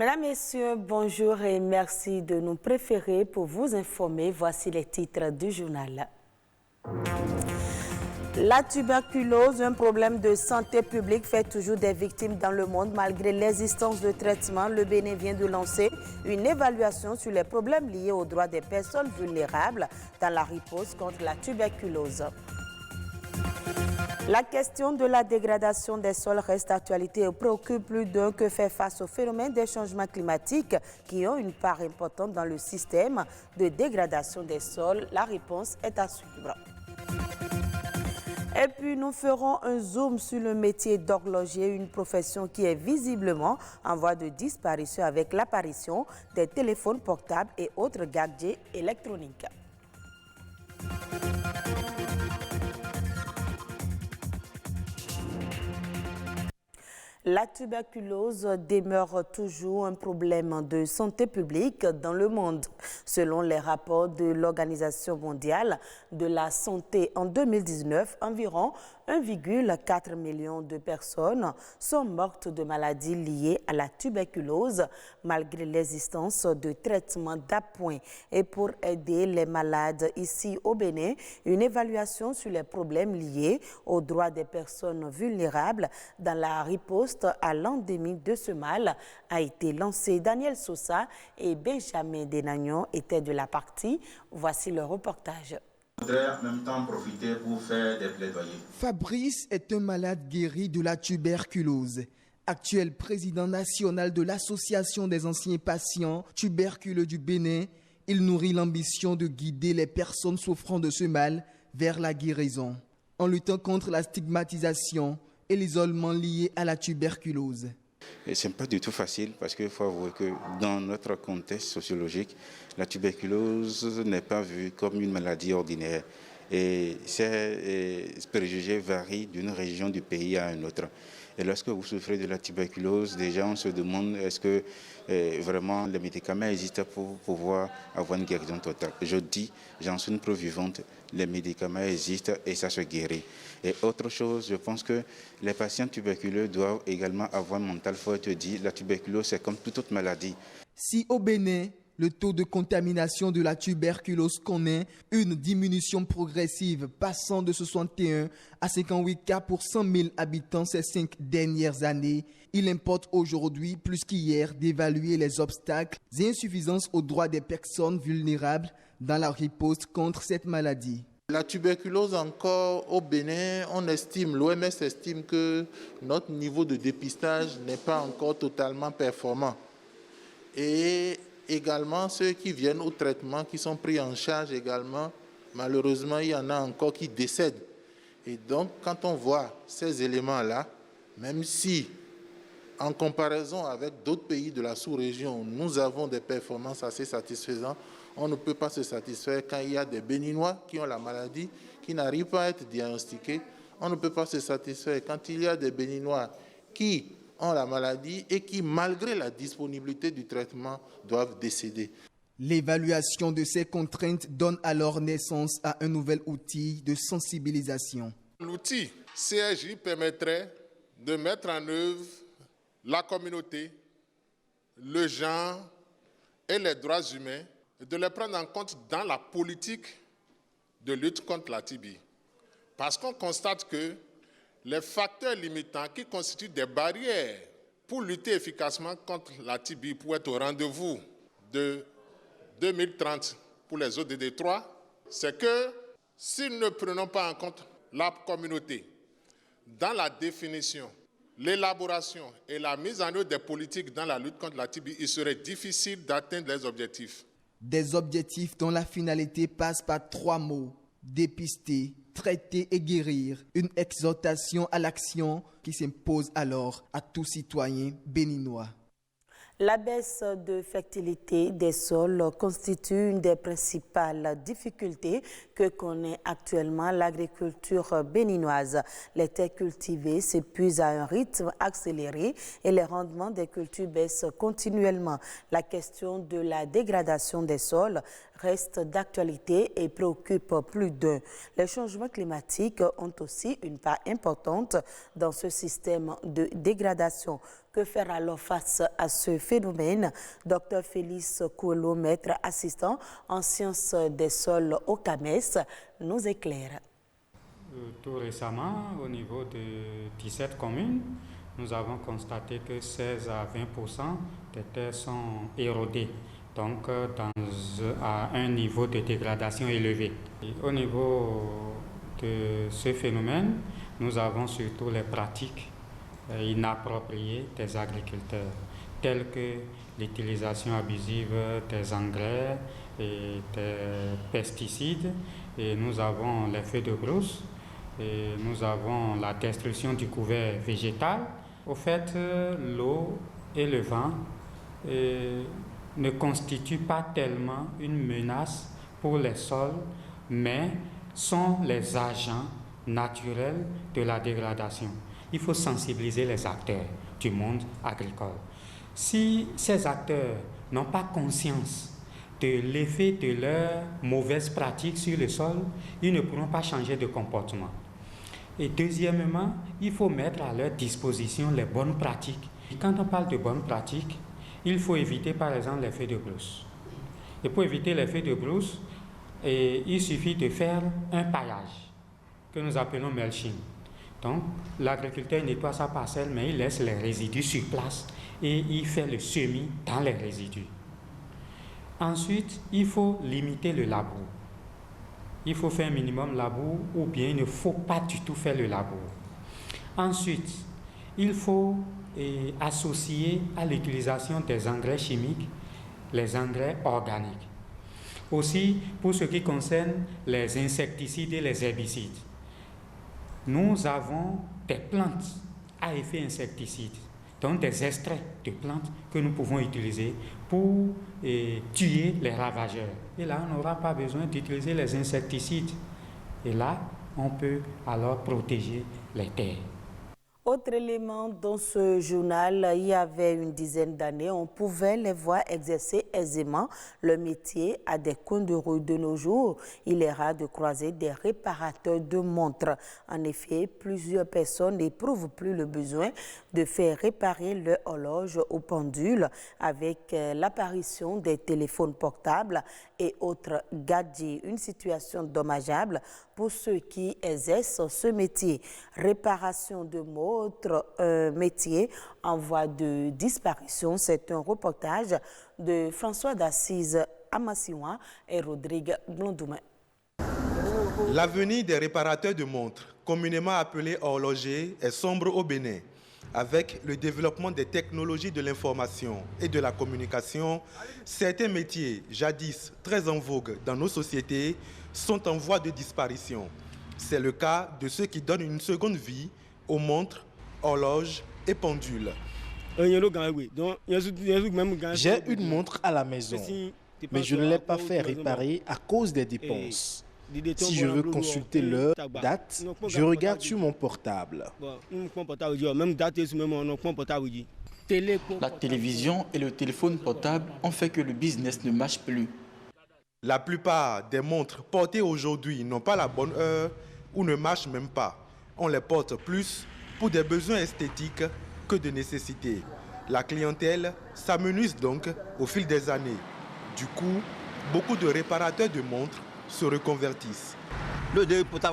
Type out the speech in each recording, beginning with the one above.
Mesdames, Messieurs, bonjour et merci de nous préférer pour vous informer. Voici les titres du journal. La tuberculose, un problème de santé publique, fait toujours des victimes dans le monde. Malgré l'existence de traitements, le Bénin vient de lancer une évaluation sur les problèmes liés aux droits des personnes vulnérables dans la riposte contre la tuberculose. La question de la dégradation des sols reste d'actualité et préoccupe plus d'un que faire face au phénomène des changements climatiques qui ont une part importante dans le système de dégradation des sols. La réponse est à suivre. Et puis nous ferons un zoom sur le métier d'horloger, une profession qui est visiblement en voie de disparition avec l'apparition des téléphones portables et autres gadgets électroniques. La tuberculose demeure toujours un problème de santé publique dans le monde. Selon les rapports de l'Organisation mondiale de la santé en 2019, environ 1,4 million de personnes sont mortes de maladies liées à la tuberculose malgré l'existence de traitements d'appoint. Et pour aider les malades ici au Bénin, une évaluation sur les problèmes liés aux droits des personnes vulnérables dans la riposte à l'endémie de ce mal a été lancée. Daniel Sosa et Benjamin Denagnon étaient de la partie. Voici le reportage. Je voudrais en même temps profiter pour faire des plaidoyers. Fabrice est un malade guéri de la tuberculose. Actuel président national de l'Association des anciens patients tuberculeux du Bénin, il nourrit l'ambition de guider les personnes souffrant de ce mal vers la guérison, en luttant contre la stigmatisation et l'isolement lié à la tuberculose. Ce n'est pas du tout facile parce qu'il faut avouer que dans notre contexte sociologique, la tuberculose n'est pas vue comme une maladie ordinaire. Et ces préjugés varient d'une région du pays à une autre. Et lorsque vous souffrez de la tuberculose, déjà on se demande est-ce que vraiment les médicaments existent pour pouvoir avoir une guérison totale. Je dis, j'en suis une preuve vivante, les médicaments existent et ça se guérit. Et autre chose, je pense que les patients tuberculeux doivent également avoir un mental fort et te dire la tuberculose c'est comme toute autre maladie. Si au Bénin, le taux de contamination de la tuberculose connaît une diminution progressive passant de 61 à 58 cas pour 100 000 habitants ces 5 dernières années, il importe aujourd'hui plus qu'hier d'évaluer les obstacles et insuffisances aux droits des personnes vulnérables dans la riposte contre cette maladie. La tuberculose encore au Bénin, l'OMS estime que notre niveau de dépistage n'est pas encore totalement performant. Et également, ceux qui viennent au traitement, qui sont pris en charge également, malheureusement, il y en a encore qui décèdent. Et donc, quand on voit ces éléments-là, même si, en comparaison avec d'autres pays de la sous-région, nous avons des performances assez satisfaisantes, on ne peut pas se satisfaire quand il y a des Béninois qui ont la maladie, qui n'arrivent pas à être diagnostiqués. On ne peut pas se satisfaire quand il y a des Béninois qui ont la maladie et qui, malgré la disponibilité du traitement, doivent décéder. L'évaluation de ces contraintes donne alors naissance à un nouvel outil de sensibilisation. L'outil CRJ permettrait de mettre en œuvre la communauté, le genre et les droits humains, de les prendre en compte dans la politique de lutte contre la TB. Parce qu'on constate que les facteurs limitants qui constituent des barrières pour lutter efficacement contre la TB, pour être au rendez-vous de 2030 pour les ODD 3, c'est que si nous ne prenons pas en compte la communauté dans la définition, l'élaboration et la mise en œuvre des politiques dans la lutte contre la TB, il serait difficile d'atteindre les objectifs. Des objectifs dont la finalité passe par 3 mots: dépister, traiter et guérir. Une exhortation à l'action qui s'impose alors à tout citoyen béninois. La baisse de fertilité des sols constitue une des principales difficultés que connaît actuellement l'agriculture béninoise. Les terres cultivées s'épuisent à un rythme accéléré et les rendements des cultures baissent continuellement. La question de la dégradation des sols reste d'actualité et préoccupe plus d'un. Les changements climatiques ont aussi une part importante dans ce système de dégradation. Que faire alors face à ce phénomène? Dr Félix Kouelo, maître assistant en sciences des sols au CAMES, nous éclaire. Tout récemment, au niveau de 17 communes, nous avons constaté que 16 à 20% des terres sont érodées, donc à un niveau de dégradation élevé. Et au niveau de ce phénomène, nous avons surtout les pratiques inappropriées des agriculteurs, telles que l'utilisation abusive des engrais et des pesticides, et nous avons les feux de brousse, et nous avons la destruction du couvert végétal. Au fait, l'eau et le vent ne constituent pas tellement une menace pour les sols, mais sont les agents naturels de la dégradation. Il faut sensibiliser les acteurs du monde agricole. Si ces acteurs n'ont pas conscience de l'effet de leurs mauvaises pratiques sur le sol, ils ne pourront pas changer de comportement. Et deuxièmement, il faut mettre à leur disposition les bonnes pratiques. Et quand on parle de bonnes pratiques, il faut éviter par exemple les feux de brousse. Et pour éviter les feux de brousse, il suffit de faire un paillage que nous appelons mulching. Donc, l'agriculteur nettoie sa parcelle, mais il laisse les résidus sur place et il fait le semis dans les résidus. Ensuite, il faut limiter le labour. Il faut faire un minimum labour ou bien il ne faut pas du tout faire le labour. Ensuite, il faut associer à l'utilisation des engrais chimiques les engrais organiques. Aussi, pour ce qui concerne les insecticides et les herbicides, nous avons des plantes à effet insecticide, donc des extraits de plantes que nous pouvons utiliser pour tuer les ravageurs. Et là, on n'aura pas besoin d'utiliser les insecticides. Et là, on peut alors protéger les terres. Autre élément dans ce journal, il y avait une dizaine d'années, on pouvait les voir exercer aisément le métier à des coins de rue. De nos jours, il est rare de croiser des réparateurs de montres. En effet, plusieurs personnes n'éprouvent plus le besoin de faire réparer leur horloge ou pendule avec l'apparition des téléphones portables et autres gadgets. Une situation dommageable pour ceux qui exercent ce métier. Réparation de montres, métier en voie de disparition. C'est un reportage de François d'Assise Amassiwa et Rodrigue Blondouma. L'avenir des réparateurs de montres, communément appelés horlogers, est sombre au Bénin. Avec le développement des technologies de l'information et de la communication, certains métiers, jadis très en vogue dans nos sociétés, sont en voie de disparition. C'est le cas de ceux qui donnent une seconde vie aux montres, horloges et pendules. J'ai une montre à la maison, mais je ne l'ai pas fait réparer à cause des dépenses. Si je veux consulter l'heure, date, je regarde sur mon portable. La télévision et le téléphone portable ont fait que le business ne marche plus. La plupart des montres portées aujourd'hui n'ont pas la bonne heure ou ne marchent même pas. On les porte plus pour des besoins esthétiques que de nécessité. La clientèle s'amenuise donc au fil des années. Du coup, beaucoup de réparateurs de montres se reconvertissent.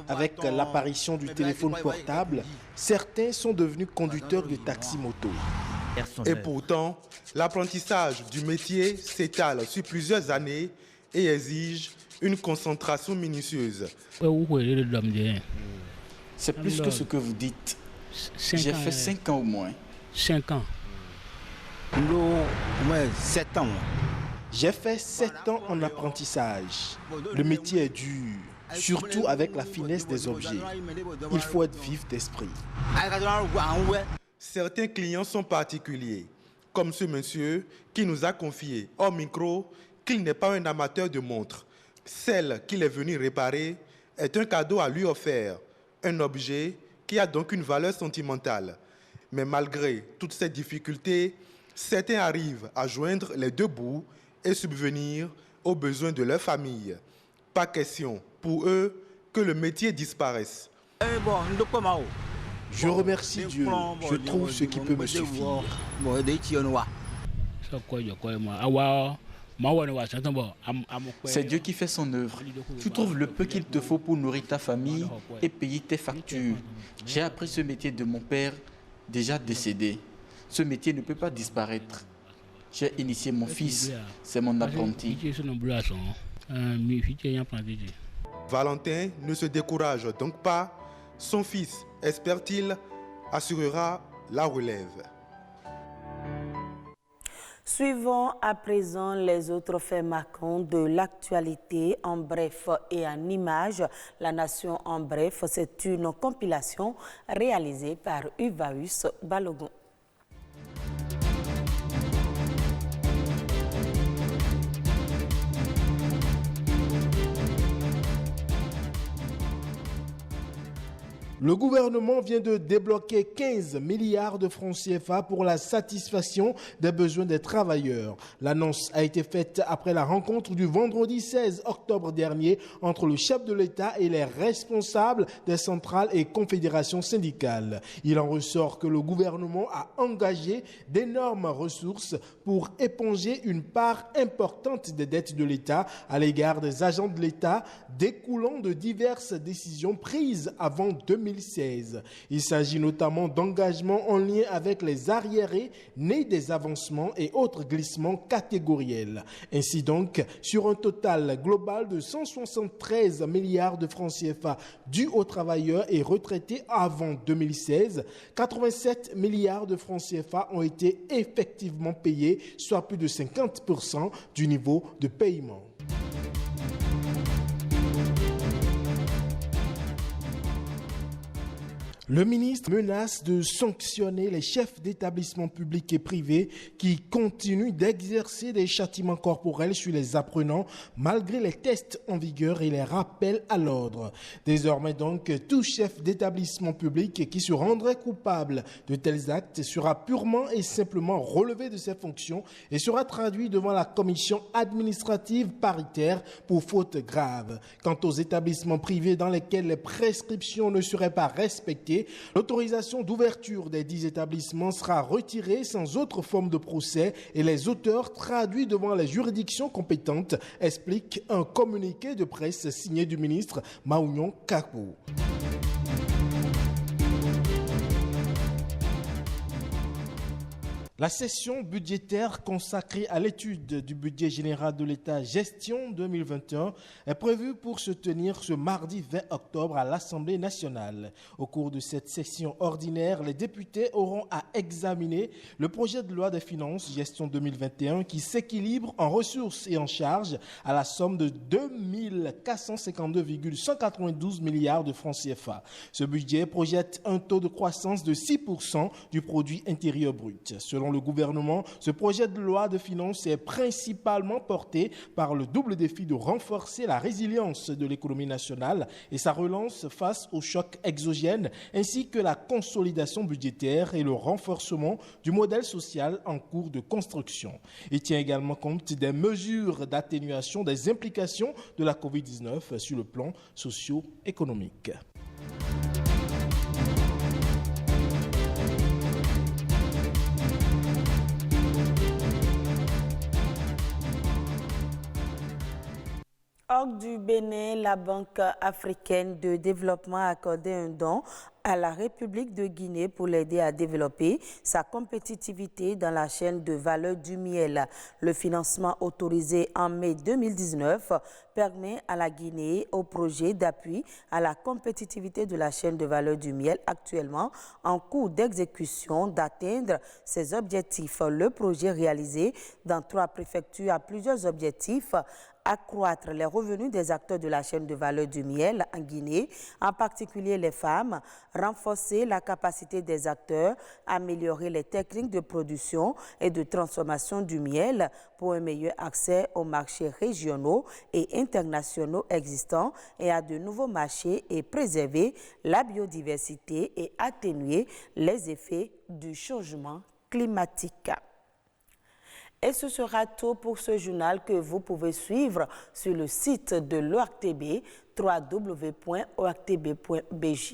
Avec l'apparition du téléphone portable, certains sont devenus conducteurs de taxi-moto. Et pourtant, l'apprentissage du métier s'étale sur plusieurs années et exige une concentration minutieuse. C'est plus que ce que vous dites. J'ai fait 5 ans au moins. 5 ans. 7 ans. J'ai fait 7 ans en apprentissage. Le métier est dur, surtout avec la finesse des objets. Il faut être vif d'esprit. Certains clients sont particuliers, comme ce monsieur qui nous a confié hors micro qu'il n'est pas un amateur de montres. Celle qu'il est venu réparer est un cadeau à lui offert, un objet qui a donc une valeur sentimentale. Mais malgré toutes ces difficultés, certains arrivent à joindre les deux bouts et subvenir aux besoins de leur famille. Pas question pour eux que le métier disparaisse. Je remercie Dieu, je trouve ce qui peut me suffire. C'est Dieu qui fait son œuvre. Tu trouves le peu qu'il te faut pour nourrir ta famille et payer tes factures. J'ai appris ce métier de mon père, déjà décédé. Ce métier ne peut pas disparaître. J'ai initié mon fils, c'est mon apprenti. Valentin ne se décourage donc pas. Son fils, espère-t-il, assurera la relève. Suivons à présent les autres faits marquants de l'actualité en bref et en images. La Nation en bref, c'est une compilation réalisée par Uvaus Balogun. Le gouvernement vient de débloquer 15 milliards de francs CFA pour la satisfaction des besoins des travailleurs. L'annonce a été faite après la rencontre du vendredi 16 octobre dernier entre le chef de l'État et les responsables des centrales et confédérations syndicales. Il en ressort que le gouvernement a engagé d'énormes ressources pour éponger une part importante des dettes de l'État à l'égard des agents de l'État découlant de diverses décisions prises avant 2016. Il s'agit notamment d'engagements en lien avec les arriérés nés des avancements et autres glissements catégoriels. Ainsi donc, sur un total global de 173 milliards de francs CFA dus aux travailleurs et retraités avant 2016, 87 milliards de francs CFA ont été effectivement payés, soit plus de 50% du niveau de paiement. Le ministre menace de sanctionner les chefs d'établissements publics et privés qui continuent d'exercer des châtiments corporels sur les apprenants malgré les tests en vigueur et les rappels à l'ordre. Désormais donc, tout chef d'établissement public qui se rendrait coupable de tels actes sera purement et simplement relevé de ses fonctions et sera traduit devant la commission administrative paritaire pour faute grave. Quant aux établissements privés dans lesquels les prescriptions ne seraient pas respectées, l'autorisation d'ouverture des 10 établissements sera retirée sans autre forme de procès et les auteurs traduits devant les juridictions compétentes, explique un communiqué de presse signé du ministre Maounion Kapo. La session budgétaire consacrée à l'étude du budget général de l'État gestion 2021 est prévue pour se tenir ce mardi 20 octobre à l'Assemblée nationale. Au cours de cette session ordinaire, les députés auront à examiner le projet de loi des finances gestion 2021 qui s'équilibre en ressources et en charges à la somme de 2 452,192 milliards de francs CFA. Ce budget projette un taux de croissance de 6% du produit intérieur brut. Selon le gouvernement, ce projet de loi de finances est principalement porté par le double défi de renforcer la résilience de l'économie nationale et sa relance face aux chocs exogènes, ainsi que la consolidation budgétaire et le renforcement du modèle social en cours de construction. Il tient également compte des mesures d'atténuation des implications de la COVID-19 sur le plan socio-économique. Hors du Bénin, la Banque africaine de développement a accordé un don à la République de Guinée pour l'aider à développer sa compétitivité dans la chaîne de valeur du miel. Le financement autorisé en mai 2019 permet à la Guinée au projet d'appui à la compétitivité de la chaîne de valeur du miel actuellement en cours d'exécution d'atteindre ses objectifs. Le projet réalisé dans 3 préfectures a plusieurs objectifs: accroître les revenus des acteurs de la chaîne de valeur du miel en Guinée, en particulier les femmes, renforcer la capacité des acteurs, améliorer les techniques de production et de transformation du miel pour un meilleur accès aux marchés régionaux et internationaux existants et à de nouveaux marchés et préserver la biodiversité et atténuer les effets du changement climatique. Et ce sera tout pour ce journal que vous pouvez suivre sur le site de l'ORTB, www.ortb.bj.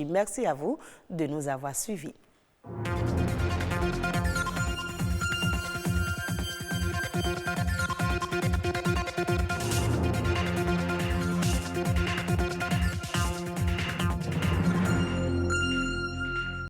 Merci à vous de nous avoir suivis.